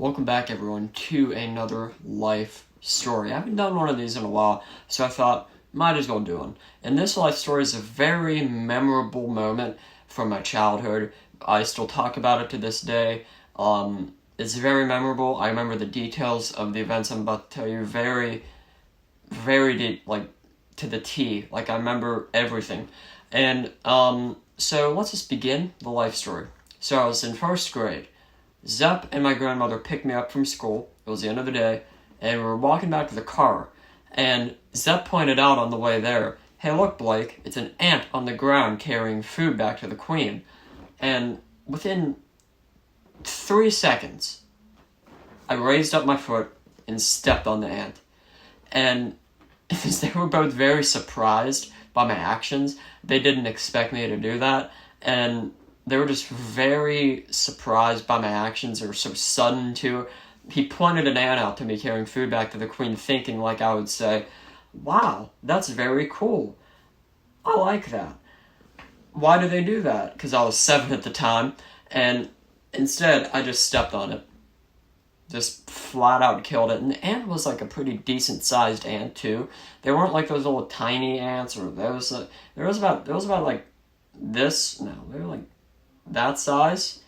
Welcome back, everyone, to another life story. I haven't done one of these in a while, so I thought, might as well do one. And this life story is a very memorable moment from my childhood. I still talk about it to this day. It's very memorable. I remember the details of the events I'm about to tell you very, very deep, like, to the T. Like, I remember everything. And, so let's just begin the life story. So I was in first grade. Zepp and my grandmother picked me up from school. It was the end of the day, and we were walking back to the car. And Zepp pointed out on the way there, "Hey, look, Blake, it's an ant on the ground carrying food back to the Queen." And within 3 seconds, I raised up my foot and stepped on the ant. And they were both very surprised by my actions. They didn't expect me to do that, and they were just very surprised by my actions. They were so sudden, too. He pointed an ant out to me carrying food back to the Queen, thinking like I would say, "Wow, that's very cool. I like that." Why did they do that? Because I was 7 at the time, and instead, I just stepped on it. Just flat out killed it. And the ant was like a pretty decent sized ant, too. They weren't like those little tiny ants, or there was about like this. No, they were like that size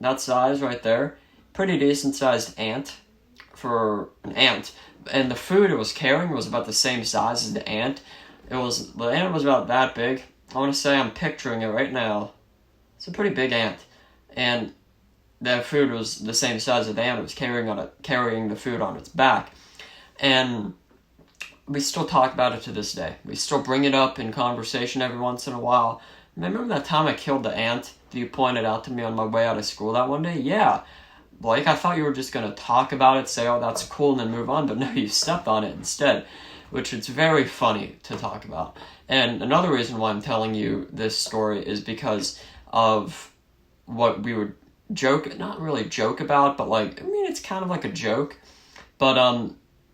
right there. Pretty decent sized ant for an ant. And the food it was carrying was about the same size as the ant. The ant was about that big. I want to say I'm picturing it right now. It's a pretty big ant. And the food was the same size as the ant. It was carrying the food on its back. And we still talk about it to this day. We still bring it up in conversation every once in a while. Remember that time I killed the ant that you pointed out to me on my way out of school that one day? Yeah. Blake, I thought you were just going to talk about it, say, "Oh, that's cool," and then move on. But no, you stepped on it instead, which is very funny to talk about. And another reason why I'm telling you this story is because of what we would not really joke about, but it's kind of like a joke. But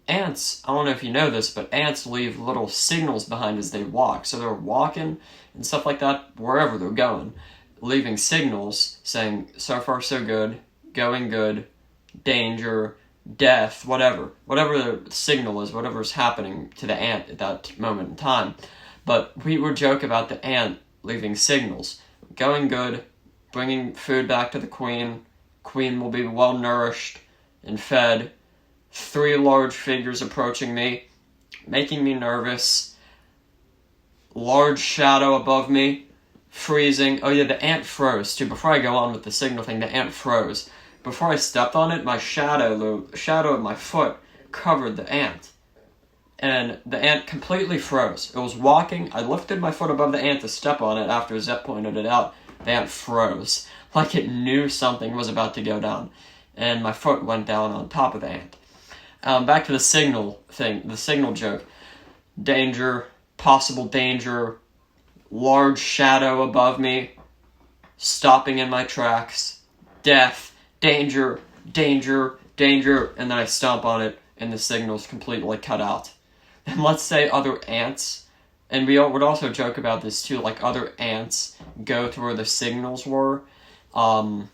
ants, I don't know if you know this, but ants leave little signals behind as they walk. So they're walking and stuff like that, wherever they're going, leaving signals saying, "So far so good, going good, danger, death," whatever the signal is, whatever's happening to the ant at that moment in time. But we would joke about the ant leaving signals, going good, bringing food back to the Queen. Queen will be well nourished and fed. 3 large figures approaching me, making me nervous. Large shadow above me, freezing. Oh yeah, the ant froze too. Before I go on with the signal thing, the ant froze. Before I stepped on it, the shadow of my foot covered the ant. And the ant completely froze. It was walking. I lifted my foot above the ant to step on it after Zepp pointed it out. The ant froze, like it knew something was about to go down. And my foot went down on top of the ant. Back to the signal thing, the signal joke. Danger, possible danger, large shadow above me, stopping in my tracks, death, danger, danger, danger, and then I stomp on it, and the signal's completely cut out. And let's say other ants, and we would also joke about this too, like other ants go to where the signals were, and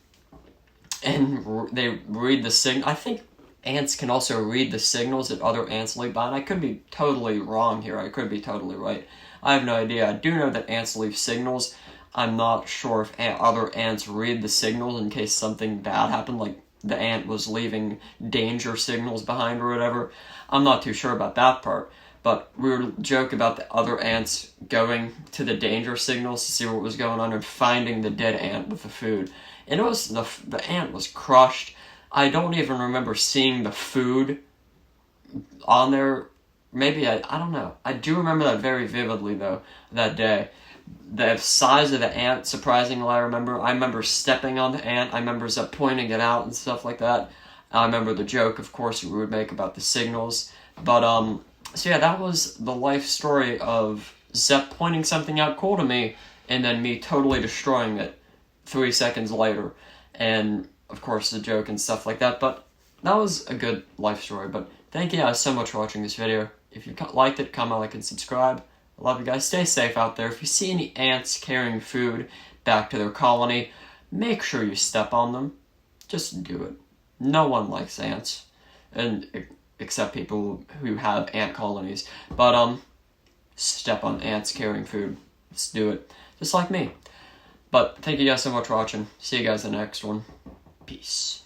they read the signal. I think ants can also read the signals that other ants leave behind. I could be totally wrong here. I could be totally right. I have no idea. I do know that ants leave signals. I'm not sure if other ants read the signals in case something bad happened, like the ant was leaving danger signals behind or whatever. I'm not too sure about that part. But we would joke about the other ants going to the danger signals to see what was going on and finding the dead ant with the food. And it was the ant was crushed. I don't even remember seeing the food on there. Maybe I don't know. I do remember that very vividly, though, that day. The size of the ant, surprisingly, I remember stepping on the ant. I remember Zepp pointing it out and stuff like that. I remember the joke, of course, we would make about the signals. But, so yeah, that was the life story of Zepp pointing something out cool to me, and then me totally destroying it 3 seconds later. And, of course, the joke and stuff like that. But that was a good life story. But thank you guys so much for watching this video. If you liked it, comment, like, and subscribe. I love you guys. Stay safe out there. If you see any ants carrying food back to their colony, make sure you step on them. Just do it. No one likes ants, and except people who have ant colonies. But step on ants carrying food. Let's do it. Just like me. But thank you guys so much for watching. See you guys in the next one. Peace.